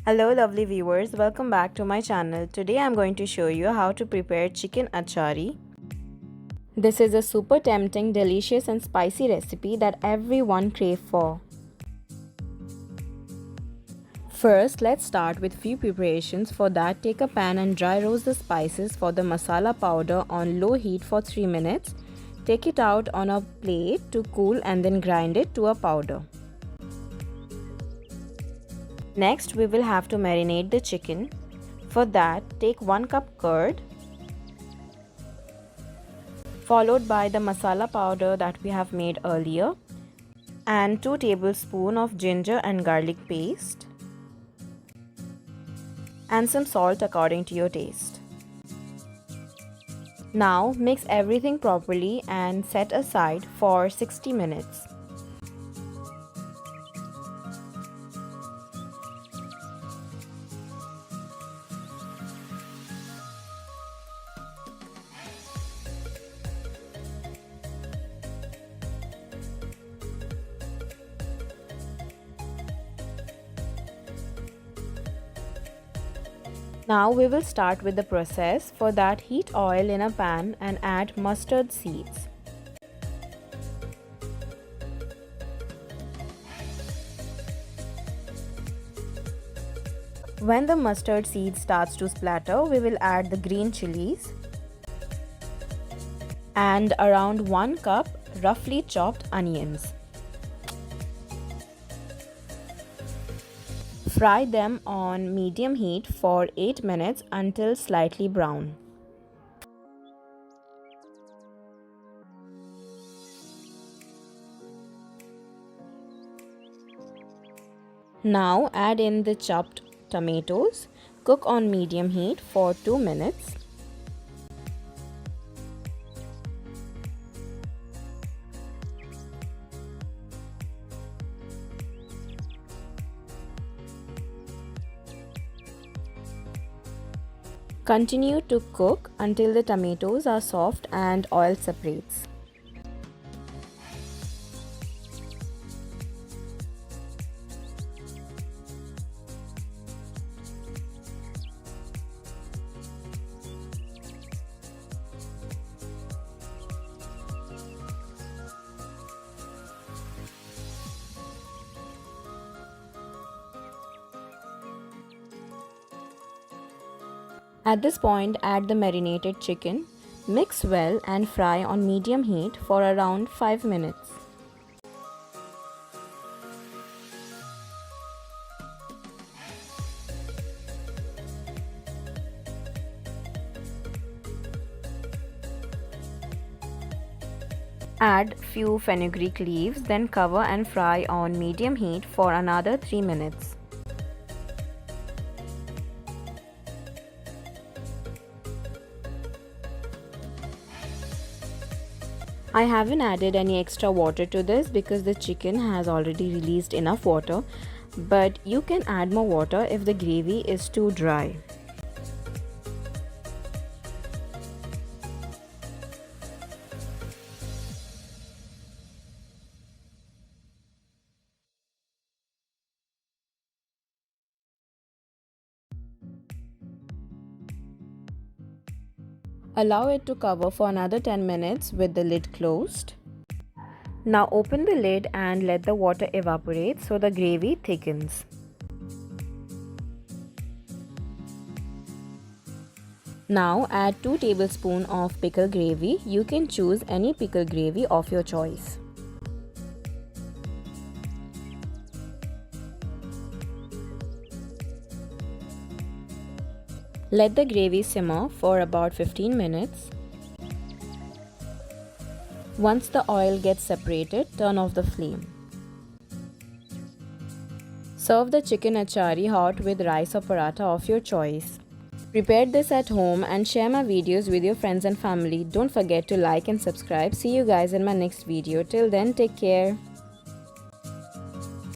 Hello lovely viewers, welcome back to my channel. Today I'm going to show you how to prepare chicken achari. This is a super tempting, delicious and spicy recipe that everyone crave for. First, let's start with few preparations. For that, take a pan and dry roast the spices for the masala powder on low heat for 3 minutes. Take it out on a plate to cool and then grind it to a powder. Next, we will have to marinate the chicken. For that, take 1 cup curd, followed by the masala powder that we have made earlier, and 2 tablespoons of ginger and garlic paste, and some salt according to your taste. Now, mix everything properly and set aside for 60 minutes. Now we will start with the process. For that, heat oil in a pan and add mustard seeds. When the mustard seed starts to splatter, we will add the green chilies and around 1 cup roughly chopped onions. Fry them on medium heat for 8 minutes until slightly brown. Now add in the chopped tomatoes. Cook on medium heat for 2 minutes. Continue to cook until the tomatoes are soft and oil separates. At this point, add the marinated chicken, mix well and fry on medium heat for around 5 minutes. Add few fenugreek leaves, then cover and fry on medium heat for another 3 minutes. I haven't added any extra water to this because the chicken has already released enough water, but you can add more water if the gravy is too dry. Allow it to cover for another 10 minutes with the lid closed. Now open the lid and let the water evaporate so the gravy thickens. Now add 2 tablespoons of pickle gravy. You can choose any pickle gravy of your choice. Let the gravy simmer for about 15 minutes. Once the oil gets separated, turn off the flame. Serve the chicken achari hot with rice or paratha of your choice. Prepare this at home and share my videos with your friends and family. Don't forget to like and subscribe. See you guys in my next video. Till then, take care.